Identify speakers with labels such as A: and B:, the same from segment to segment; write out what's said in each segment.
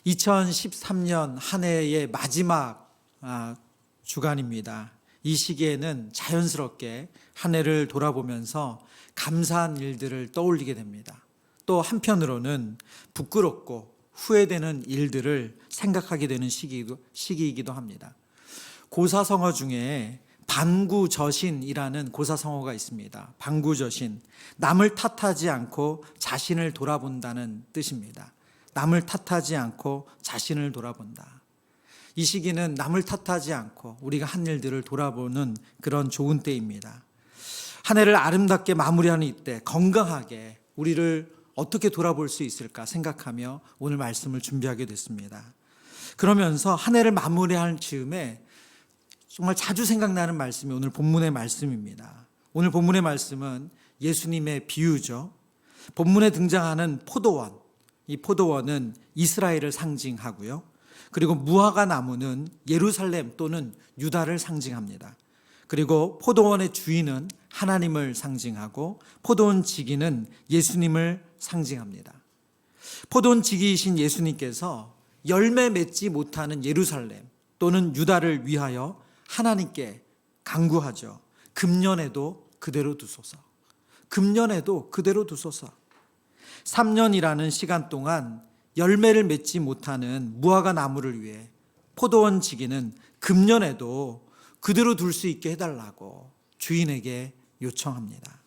A: 2013년 한 해의 마지막 주간입니다. 이 시기에는 자연스럽게 한 해를 돌아보면서 감사한 일들을 떠올리게 됩니다. 또 한편으로는 부끄럽고 후회되는 일들을 생각하게 되는 시기이기도 합니다. 고사성어 중에 반구저신이라는 고사성어가 있습니다. 반구저신, 남을 탓하지 않고 자신을 돌아본다는 뜻입니다. 남을 탓하지 않고 자신을 돌아본다. 이 시기는 남을 탓하지 않고 우리가 한 일들을 돌아보는 그런 좋은 때입니다. 한 해를 아름답게 마무리하는 이때 건강하게 우리를 어떻게 돌아볼 수 있을까 생각하며 오늘 말씀을 준비하게 됐습니다. 그러면서 한 해를 마무리할 즈음에 정말 자주 생각나는 말씀이 오늘 본문의 말씀입니다. 오늘 본문의 말씀은 예수님의 비유죠. 본문에 등장하는 포도원, 이 포도원은 이스라엘을 상징하고요. 그리고 무화과 나무는 예루살렘 또는 유다를 상징합니다. 그리고 포도원의 주인은 하나님을 상징하고 포도원 지기는 예수님을 상징합니다. 포도원 지기이신 예수님께서 열매 맺지 못하는 예루살렘 또는 유다를 위하여 하나님께 간구하죠. 금년에도 그대로 두소서. 금년에도 그대로 두소서. 3년이라는 시간 동안 열매를 맺지 못하는 무화과 나무를 위해 포도원 지기는 금년에도 그대로 둘 수 있게 해달라고 주인에게 요청합니다.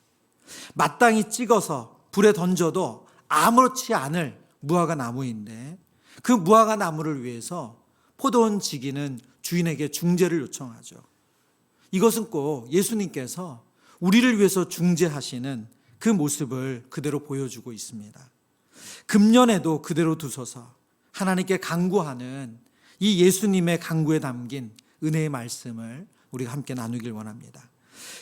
A: 마땅히 찍어서 불에 던져도 아무렇지 않을 무화과 나무인데 그 무화과 나무를 위해서 포도원 지기는 주인에게 중재를 요청하죠. 이것은 꼭 예수님께서 우리를 위해서 중재하시는 그 모습을 그대로 보여주고 있습니다. 금년에도 그대로 두소서 하나님께 간구하는 이 예수님의 간구에 담긴 은혜의 말씀을 우리가 함께 나누길 원합니다.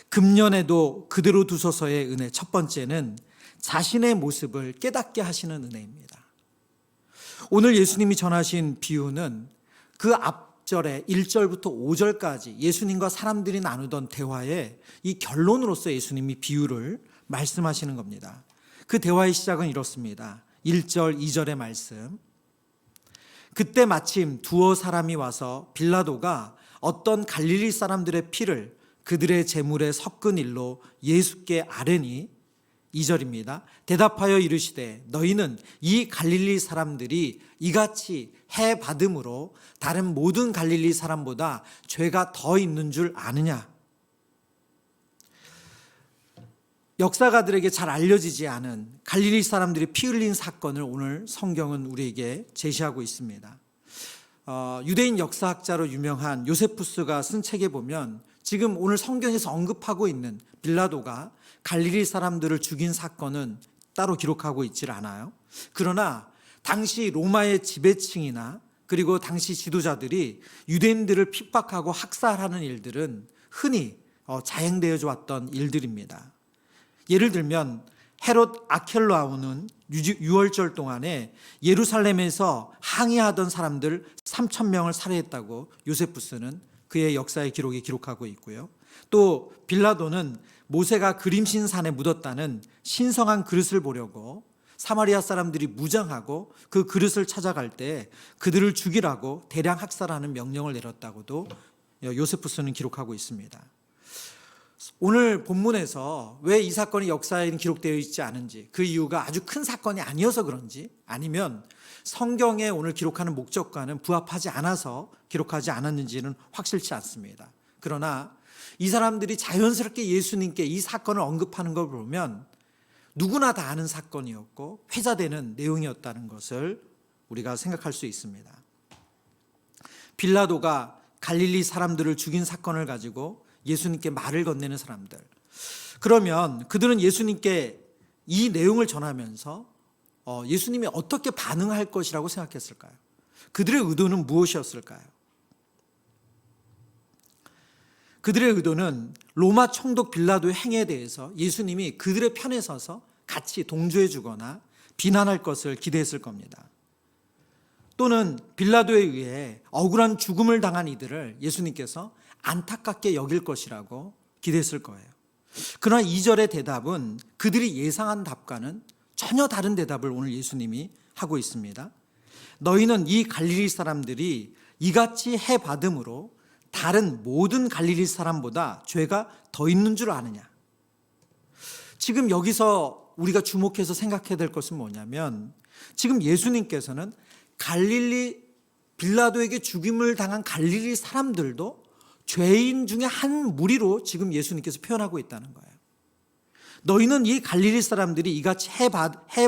A: 금년에도 그대로 두소서의 은혜, 첫 번째는 자신의 모습을 깨닫게 하시는 은혜입니다. 오늘 예수님이 전하신 비유는 그 앞절에 1절부터 5절까지 예수님과 사람들이 나누던 대화의 이 결론으로서 예수님이 비유를 말씀하시는 겁니다. 그 대화의 시작은 이렇습니다. 1절, 2절의 말씀. 그때 마침 두어 사람이 와서 빌라도가 어떤 갈릴리 사람들의 피를 그들의 제물에 섞은 일로 예수께 아뢰니 2절입니다. 대답하여 이르시되 너희는 이 갈릴리 사람들이 이같이 해 받음으로 다른 모든 갈릴리 사람보다 죄가 더 있는 줄 아느냐? 역사가들에게 잘 알려지지 않은 갈릴리 사람들이 피 흘린 사건을 오늘 성경은 우리에게 제시하고 있습니다. 유대인 역사학자로 유명한 요세푸스가 쓴 책에 보면 지금 오늘 성경에서 언급하고 있는 빌라도가 갈릴리 사람들을 죽인 사건은 따로 기록하고 있질 않아요. 그러나 당시 로마의 지배층이나 그리고 당시 지도자들이 유대인들을 핍박하고 학살하는 일들은 흔히 자행되어져 왔던 일들입니다. 예를 들면 헤롯 아켈라오는 유월절 동안에 예루살렘에서 항의하던 사람들 3,000명을 살해했다고 요세푸스는 그의 역사의 기록에 기록하고 있고요. 또 빌라도는 모세가 그림신 산에 묻었다는 신성한 그릇을 보려고 사마리아 사람들이 무장하고 그 그릇을 찾아갈 때 그들을 죽이라고 대량 학살하는 명령을 내렸다고도 요세푸스는 기록하고 있습니다. 오늘 본문에서 왜 이 사건이 역사에는 기록되어 있지 않은지, 그 이유가 아주 큰 사건이 아니어서 그런지, 아니면 성경에 오늘 기록하는 목적과는 부합하지 않아서 기록하지 않았는지는 확실치 않습니다. 그러나 이 사람들이 자연스럽게 예수님께 이 사건을 언급하는 걸 보면 누구나 다 아는 사건이었고 회자되는 내용이었다는 것을 우리가 생각할 수 있습니다. 빌라도가 갈릴리 사람들을 죽인 사건을 가지고 예수님께 말을 건네는 사람들. 그러면 그들은 예수님께 이 내용을 전하면서 예수님이 어떻게 반응할 것이라고 생각했을까요? 그들의 의도는 무엇이었을까요? 그들의 의도는 로마 총독 빌라도의 행위에 대해서 예수님이 그들의 편에 서서 같이 동조해 주거나 비난할 것을 기대했을 겁니다. 또는 빌라도에 의해 억울한 죽음을 당한 이들을 예수님께서 안타깝게 여길 것이라고 기대했을 거예요. 그러나 2절의 대답은 그들이 예상한 답과는 전혀 다른 대답을 오늘 예수님이 하고 있습니다. 너희는 이 갈릴리 사람들이 이같이 해 받음으로 다른 모든 갈릴리 사람보다 죄가 더 있는 줄 아느냐. 지금 여기서 우리가 주목해서 생각해야 될 것은 뭐냐면, 지금 예수님께서는 갈릴리 빌라도에게 죽임을 당한 갈릴리 사람들도 죄인 중에 한 무리로 지금 예수님께서 표현하고 있다는 거예요. 너희는 이 갈릴리 사람들이 이같이 해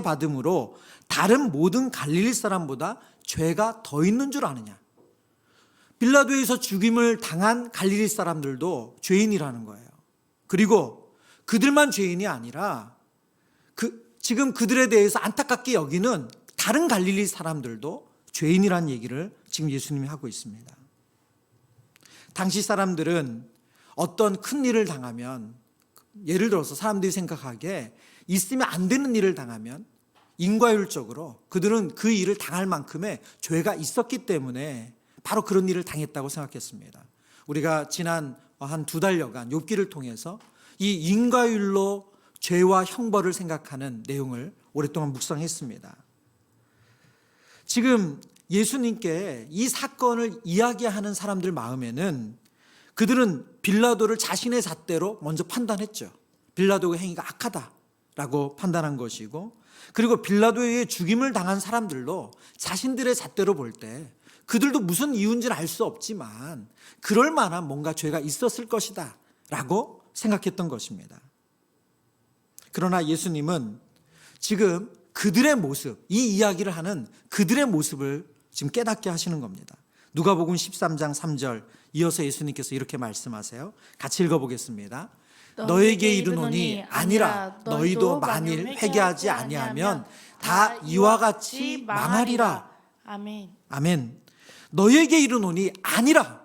A: 받음으로 다른 모든 갈릴리 사람보다 죄가 더 있는 줄 아느냐. 빌라도에서 죽임을 당한 갈릴리 사람들도 죄인이라는 거예요. 그리고 그들만 죄인이 아니라 지금 그들에 대해서 안타깝게 여기는 다른 갈릴리 사람들도 죄인이라는 얘기를 지금 예수님이 하고 있습니다. 당시 사람들은 어떤 큰 일을 당하면, 예를 들어서 사람들이 생각하기에 있으면 안 되는 일을 당하면 인과율적으로 그들은 그 일을 당할 만큼의 죄가 있었기 때문에 바로 그런 일을 당했다고 생각했습니다. 우리가 지난 한 2달여간 욥기를 통해서 이 인과율로 죄와 형벌을 생각하는 내용을 오랫동안 묵상했습니다. 지금 예수님께 이 사건을 이야기하는 사람들 마음에는 그들은 빌라도를 자신의 잣대로 먼저 판단했죠. 빌라도의 행위가 악하다라고 판단한 것이고, 그리고 빌라도의 죽임을 당한 사람들도 자신들의 잣대로 볼 때 그들도 무슨 이유인지는 알 수 없지만 그럴 만한 뭔가 죄가 있었을 것이다 라고 생각했던 것입니다. 그러나 예수님은 지금 그들의 모습, 이 이야기를 하는 그들의 모습을 지금 깨닫게 하시는 겁니다. 누가복음 13장 3절 이어서 예수님께서 이렇게 말씀하세요. 같이 읽어보겠습니다. 너에게 이르노니 아니라 너희도 만일 회개하지 아니하면 다 이와 같이 망하리라.
B: 아멘.
A: 아멘. 너에게 이르노니 아니라,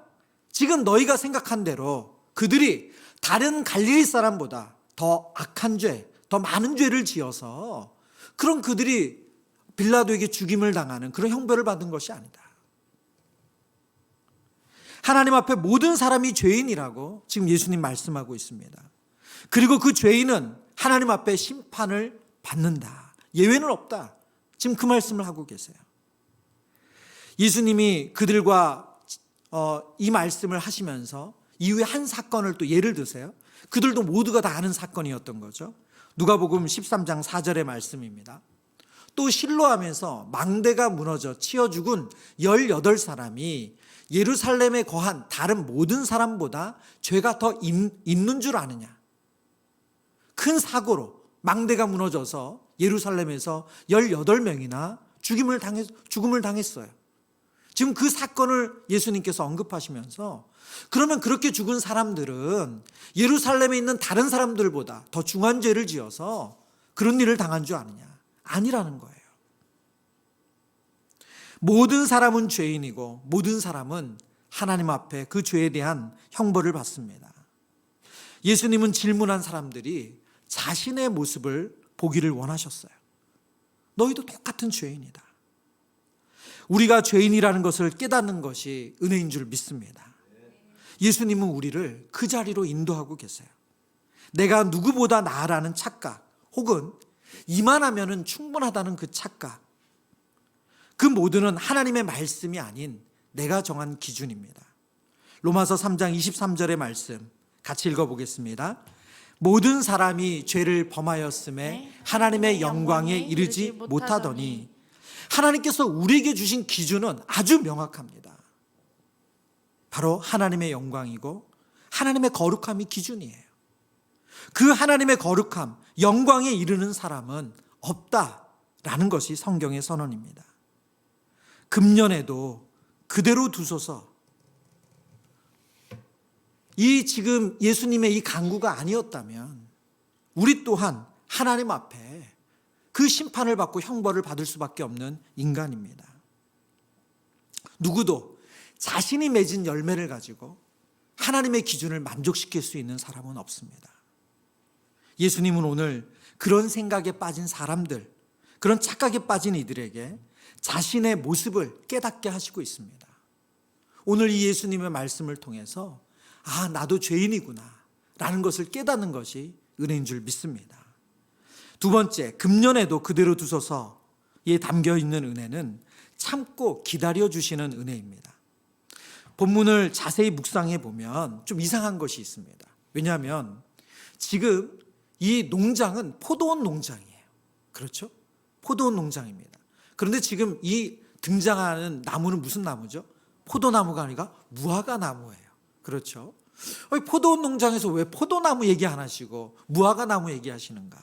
A: 지금 너희가 생각한 대로 그들이 다른 갈릴리 사람보다 더 악한 죄, 더 많은 죄를 지어서 그런 그들이 빌라도에게 죽임을 당하는 그런 형벌을 받은 것이 아니다. 하나님 앞에 모든 사람이 죄인이라고 지금 예수님 말씀하고 있습니다. 그리고 그 죄인은 하나님 앞에 심판을 받는다. 예외는 없다. 지금 그 말씀을 하고 계세요. 예수님이 그들과 이 말씀을 하시면서 이후에 한 사건을 또 예를 드세요. 그들도 모두가 다 아는 사건이었던 거죠. 누가복음 13장 4절의 말씀입니다. 또 실로암에서 망대가 무너져 치어 죽은 18사람이 예루살렘에 거한 다른 모든 사람보다 죄가 더 있는 줄 아느냐. 큰 사고로 망대가 무너져서 예루살렘에서 18명이나 죽음을 당했어요. 지금 그 사건을 예수님께서 언급하시면서, 그러면 그렇게 죽은 사람들은 예루살렘에 있는 다른 사람들보다 더 중한 죄를 지어서 그런 일을 당한 줄 아느냐? 아니라는 거예요. 모든 사람은 죄인이고 모든 사람은 하나님 앞에 그 죄에 대한 형벌을 받습니다. 예수님은 질문한 사람들이 자신의 모습을 보기를 원하셨어요. 너희도 똑같은 죄인이다. 우리가 죄인이라는 것을 깨닫는 것이 은혜인 줄 믿습니다. 예수님은 우리를 그 자리로 인도하고 계세요. 내가 누구보다 나아라는 착각, 혹은 이만하면은 충분하다는 그 착각, 그 모두는 하나님의 말씀이 아닌 내가 정한 기준입니다. 로마서 3장 23절의 말씀 같이 읽어보겠습니다. 모든 사람이 죄를 범하였음에 하나님의 영광에 이르지 못하더니, 하나님께서 우리에게 주신 기준은 아주 명확합니다. 바로 하나님의 영광이고 하나님의 거룩함이 기준이에요. 그 하나님의 거룩함, 영광에 이르는 사람은 없다라는 것이 성경의 선언입니다. 금년에도 그대로 두소서, 이 지금 예수님의 이 간구가 아니었다면 우리 또한 하나님 앞에 그 심판을 받고 형벌을 받을 수밖에 없는 인간입니다. 누구도 자신이 맺은 열매를 가지고 하나님의 기준을 만족시킬 수 있는 사람은 없습니다. 예수님은 오늘 그런 생각에 빠진 사람들, 그런 착각에 빠진 이들에게 자신의 모습을 깨닫게 하시고 있습니다. 오늘 이 예수님의 말씀을 통해서 아, 나도 죄인이구나 라는 것을 깨닫는 것이 은혜인 줄 믿습니다. 두 번째, 금년에도 그대로 두소서에 담겨 있는 은혜는 참고 기다려주시는 은혜입니다. 본문을 자세히 묵상해 보면 좀 이상한 것이 있습니다. 왜냐하면 지금 이 농장은 포도원 농장이에요. 그렇죠? 포도원 농장입니다. 그런데 지금 이 등장하는 나무는 무슨 나무죠? 포도나무가 아니라 무화과 나무예요. 그렇죠? 포도원 농장에서 왜 포도나무 얘기 안 하시고 무화과 나무 얘기하시는가?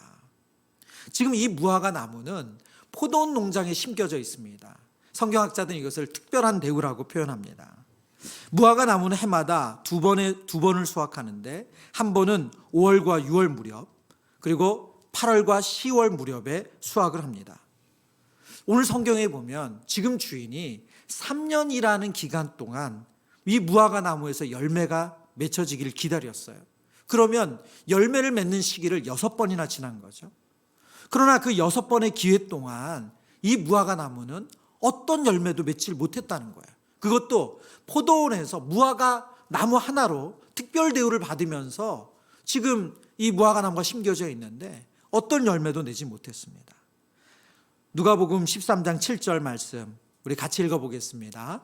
A: 지금 이 무화과 나무는 포도원 농장에 심겨져 있습니다. 성경학자들은 이것을 특별한 대우라고 표현합니다. 무화과 나무는 해마다 두 번을 수확하는데 한 번은 5월과 6월 무렵, 그리고 8월과 10월 무렵에 수확을 합니다. 오늘 성경에 보면 지금 주인이 3년이라는 기간 동안 이 무화과 나무에서 열매가 맺혀지기를 기다렸어요. 그러면 열매를 맺는 시기를 6번이나 지난 거죠. 그러나 그 6번의 기회 동안 이 무화과 나무는 어떤 열매도 맺지 못했다는 거예요. 그것도 포도원에서 무화과 나무 하나로 특별 대우를 받으면서 지금 이 무화과 나무가 심겨져 있는데 어떤 열매도 내지 못했습니다. 누가복음 13장 7절 말씀 우리 같이 읽어보겠습니다.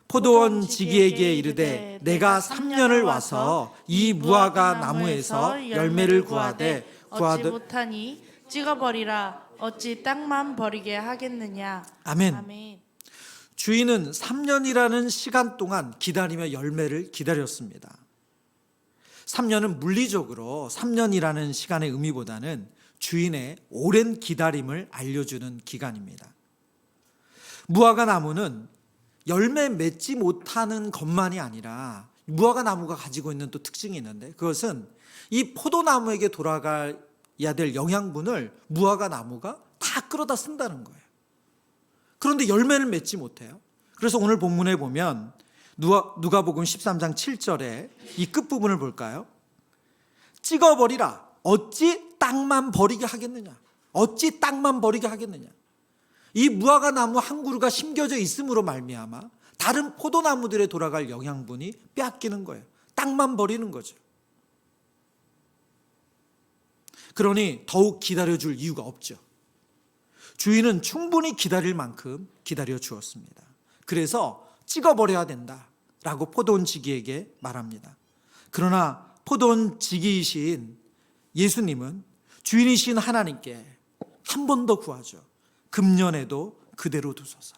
A: 포도원 지기에게 이르되 내가 3년을 와서 이 무화과 나무에서 열매를 구하되
B: 얻지 못하니 찍어버리라. 어찌 땅만 버리게 하겠느냐.
A: 아멘.
B: 아멘.
A: 주인은 3년이라는 시간 동안 기다리며 열매를 기다렸습니다. 3년은 물리적으로 3년이라는 시간의 의미보다는 주인의 오랜 기다림을 알려주는 기간입니다. 무화과 나무는 열매 맺지 못하는 것만이 아니라 무화과 나무가 가지고 있는 또 특징이 있는데 그것은 이 포도나무에게 돌아가야 될 영양분을 무화과 나무가 다 끌어다 쓴다는 거예요. 그런데 열매를 맺지 못해요. 그래서 오늘 본문에 보면 누가복음 13장 7절에 이 끝부분을 볼까요? 찍어버리라. 어찌 땅만 버리게 하겠느냐. 어찌 땅만 버리게 하겠느냐. 이 무화과 나무 한 그루가 심겨져 있음으로 말미암아 다른 포도나무들에 돌아갈 영양분이 빼앗기는 거예요. 땅만 버리는 거죠. 그러니 더욱 기다려줄 이유가 없죠. 주인은 충분히 기다릴 만큼 기다려 주었습니다. 그래서 찍어버려야 된다라고 포도원 지기에게 말합니다. 그러나 포도원 지기이신 예수님은 주인이신 하나님께 한 번 더 구하죠. 금년에도 그대로 두소서.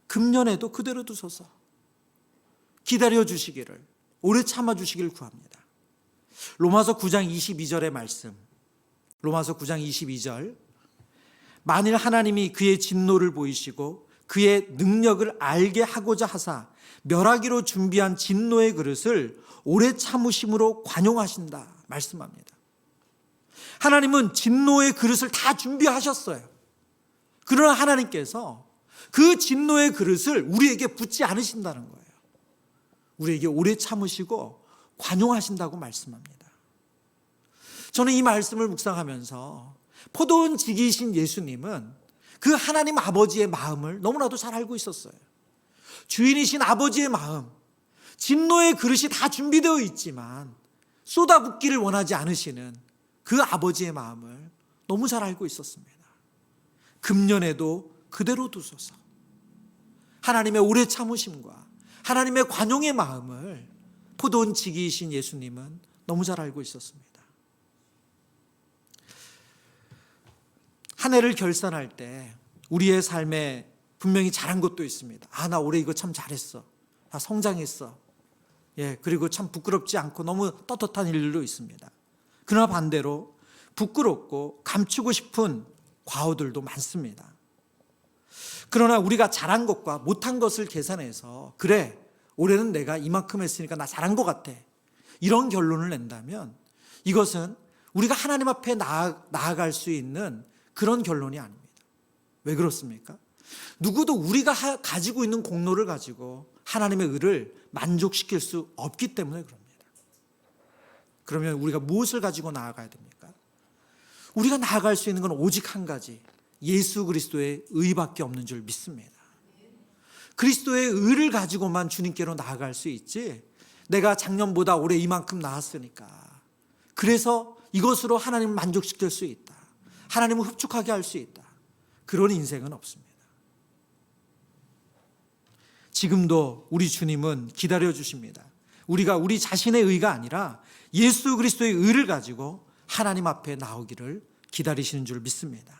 A: 금년에도 그대로 두소서. 기다려 주시기를, 오래 참아 주시기를 구합니다. 로마서 9장 22절의 말씀. 로마서 9장 22절. 만일 하나님이 그의 진노를 보이시고 그의 능력을 알게 하고자 하사 멸하기로 준비한 진노의 그릇을 오래 참으심으로 관용하신다 말씀합니다. 하나님은 진노의 그릇을 다 준비하셨어요. 그러나 하나님께서 그 진노의 그릇을 우리에게 붓지 않으신다는 거예요. 우리에게 오래 참으시고 관용하신다고 말씀합니다. 저는 이 말씀을 묵상하면서 포도원 지기이신 예수님은 그 하나님 아버지의 마음을 너무나도 잘 알고 있었어요. 주인이신 아버지의 마음, 진노의 그릇이 다 준비되어 있지만 쏟아붓기를 원하지 않으시는 그 아버지의 마음을 너무 잘 알고 있었습니다. 금년에도 그대로 두소서. 하나님의 오래 참으심과 하나님의 관용의 마음을 포도원 지기이신 예수님은 너무 잘 알고 있었습니다. 한 해를 결산할 때 우리의 삶에 분명히 잘한 것도 있습니다. 나 올해 이거 참 잘했어. 나 성장했어. 그리고 참 부끄럽지 않고 너무 떳떳한 일들도 있습니다. 그러나 반대로 부끄럽고 감추고 싶은 과오들도 많습니다. 그러나 우리가 잘한 것과 못한 것을 계산해서 그래, 올해는 내가 이만큼 했으니까 나 잘한 것 같아. 이런 결론을 낸다면 이것은 우리가 하나님 앞에 나아갈 수 있는 그런 결론이 아닙니다. 왜 그렇습니까? 누구도 우리가 가지고 있는 공로를 가지고 하나님의 의를 만족시킬 수 없기 때문에 그럽니다. 그러면 우리가 무엇을 가지고 나아가야 됩니까? 우리가 나아갈 수 있는 건 오직 한 가지, 예수 그리스도의 의밖에 없는 줄 믿습니다. 그리스도의 의를 가지고만 주님께로 나아갈 수 있지, 내가 작년보다 올해 이만큼 나았으니까 그래서 이것으로 하나님을 만족시킬 수 있다, 하나님을 흡족하게 할 수 있다, 그런 인생은 없습니다. 지금도 우리 주님은 기다려 주십니다. 우리가 우리 자신의 의가 아니라 예수 그리스도의 의를 가지고 하나님 앞에 나오기를 기다리시는 줄 믿습니다.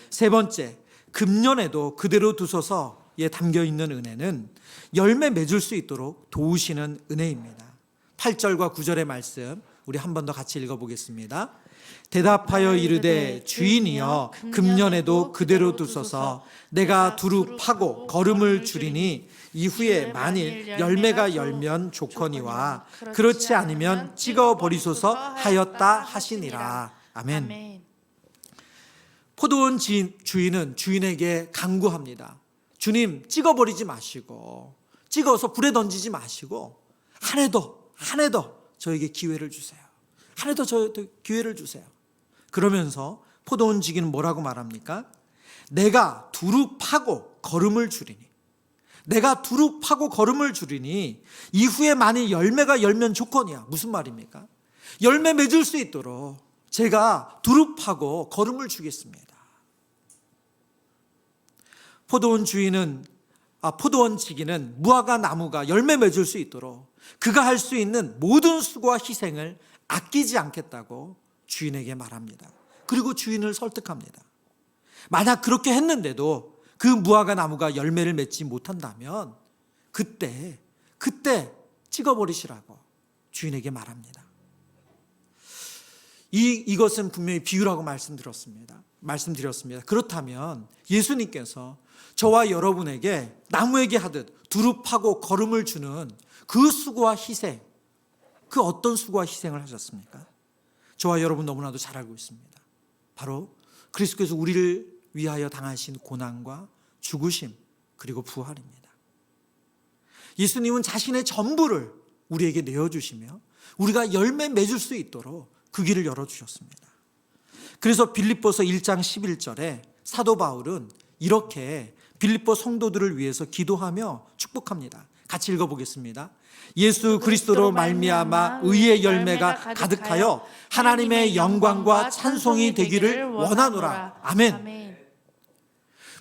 A: 세 번째, 금년에도 그대로 두소서에 담겨 있는 은혜는 열매 맺을 수 있도록 도우시는 은혜입니다. 8절과 9절의 말씀 우리 한 번 더 같이 읽어보겠습니다. 대답하여 이르되 주인이여 금년에도 그대로 두소서. 내가 두루 파고 거름을 줄이니 이후에 만일 열매가 열면 좋거니와 그렇지 않으면 찍어 버리소서 하였다 하시니라. 아멘. 포도원 주인은 주인에게 간구합니다. 주님, 찍어버리지 마시고, 찍어서 불에 던지지 마시고 한 해 더 저에게 기회를 주세요. 한 해 더 저에게 기회를 주세요. 그러면서 포도원 주인은 뭐라고 말합니까? 내가 두루 파고 거름을 줄이니, 내가 두루 파고 거름을 줄이니 이후에 만일 열매가 열면 좋거니와. 무슨 말입니까? 열매 맺을 수 있도록 제가 두루 파고 거름을 주겠습니다. 포도원 지기는 무화과 나무가 열매 맺을 수 있도록 그가 할 수 있는 모든 수고와 희생을 아끼지 않겠다고 주인에게 말합니다. 그리고 주인을 설득합니다. 만약 그렇게 했는데도 그 무화과 나무가 열매를 맺지 못한다면 그때 찍어버리시라고 주인에게 말합니다. 이것은 분명히 비유라고 말씀드렸습니다. 그렇다면 예수님께서 저와 여러분에게 나무에게 하듯 두루 파고 거름을 주는 그 수고와 희생, 그 어떤 수고와 희생을 하셨습니까? 저와 여러분 너무나도 잘 알고 있습니다. 바로 그리스도께서 우리를 위하여 당하신 고난과 죽으심 그리고 부활입니다. 예수님은 자신의 전부를 우리에게 내어주시며 우리가 열매 맺을 수 있도록 그 길을 열어주셨습니다. 그래서 빌립보서 1장 11절에 사도 바울은 이렇게 빌립보 성도들을 위해서 기도하며 축복합니다. 같이 읽어보겠습니다. 예수 그리스도로 말미암아 의의 열매가 가득하여 하나님의 영광과 찬송이 되기를 원하노라. 아멘.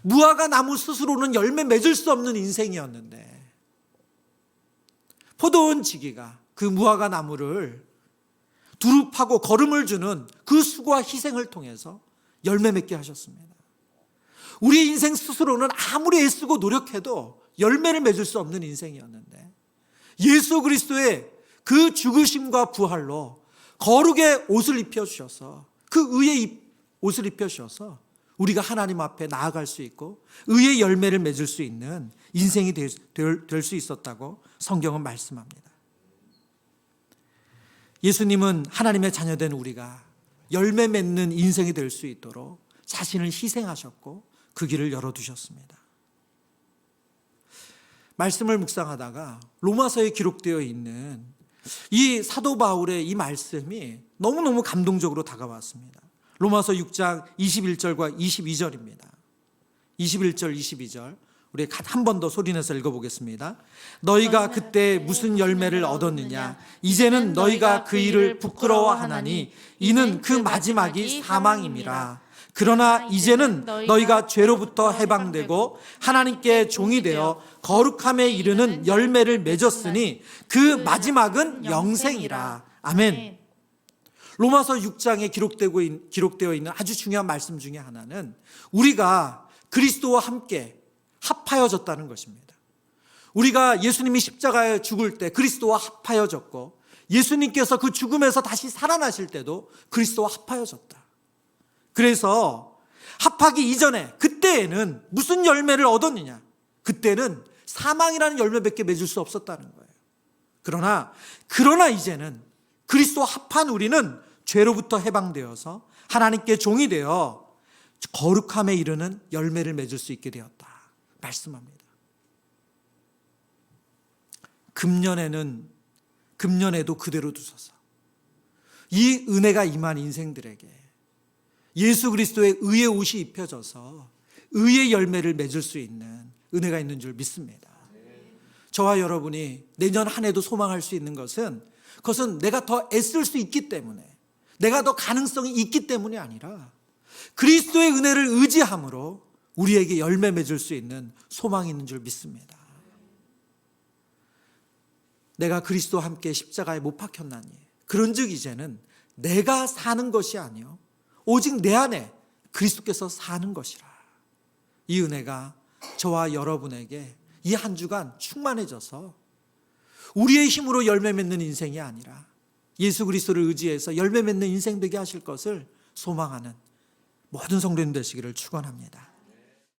A: 무화과 나무 스스로는 열매 맺을 수 없는 인생이었는데 포도원 지기가 그 무화과 나무를 두루 파고 거름을 주는 그 수고와 희생을 통해서 열매 맺게 하셨습니다. 우리 인생 스스로는 아무리 애쓰고 노력해도 열매를 맺을 수 없는 인생이었는데 예수 그리스도의 그 죽으심과 부활로 거룩의 옷을 입혀주셔서 그 의의 옷을 입혀주셔서 우리가 하나님 앞에 나아갈 수 있고 의의 열매를 맺을 수 있는 인생이 될 수 있었다고 성경은 말씀합니다. 예수님은 하나님의 자녀된 우리가 열매 맺는 인생이 될 수 있도록 자신을 희생하셨고 그 길을 열어두셨습니다. 말씀을 묵상하다가 로마서에 기록되어 있는 이 사도 바울의 이 말씀이 너무너무 감동적으로 다가왔습니다. 로마서 6장 21절과 22절입니다. 21절, 22절 우리 한 번 더 소리내서 읽어보겠습니다. 너희가 그때 무슨 열매를 얻었느냐? 이제는 너희가 그 일을 부끄러워하나니 이는 그 마지막이 사망임이라. 그러나 이제는 너희가 죄로부터 해방되고 하나님께 종이 되어 거룩함에 이르는 열매를 맺었으니 그 마지막은 영생이라. 아멘. 로마서 6장에 기록되어 있는 아주 중요한 말씀 중에 하나는 우리가 그리스도와 함께 합하여졌다는 것입니다. 우리가 예수님이 십자가에 죽을 때 그리스도와 합하여졌고 예수님께서 그 죽음에서 다시 살아나실 때도 그리스도와 합하여졌다. 그래서 합하기 이전에 그때에는 무슨 열매를 얻었느냐? 그때는 사망이라는 열매밖에 맺을 수 없었다는 거예요. 그러나 이제는 그리스도와 합한 우리는 죄로부터 해방되어서 하나님께 종이 되어 거룩함에 이르는 열매를 맺을 수 있게 되었다 말씀합니다. 금년에도 그대로 두소서. 이 은혜가 임한 인생들에게 예수 그리스도의 의의 옷이 입혀져서 의의 열매를 맺을 수 있는 은혜가 있는 줄 믿습니다. 저와 여러분이 내년 한 해도 소망할 수 있는 그것은 내가 더 애쓸 수 있기 때문에, 내가 더 가능성이 있기 때문이 아니라 그리스도의 은혜를 의지함으로 우리에게 열매 맺을 수 있는 소망이 있는 줄 믿습니다. 내가 그리스도와 함께 십자가에 못 박혔나니 그런즉 이제는 내가 사는 것이 아니요 오직 내 안에 그리스도께서 사는 것이라. 이 은혜가 저와 여러분에게 이 한 주간 충만해져서 우리의 힘으로 열매 맺는 인생이 아니라 예수 그리스도를 의지해서 열매 맺는 인생 되게 하실 것을 소망하는 모든 성도님 되시기를 축원합니다.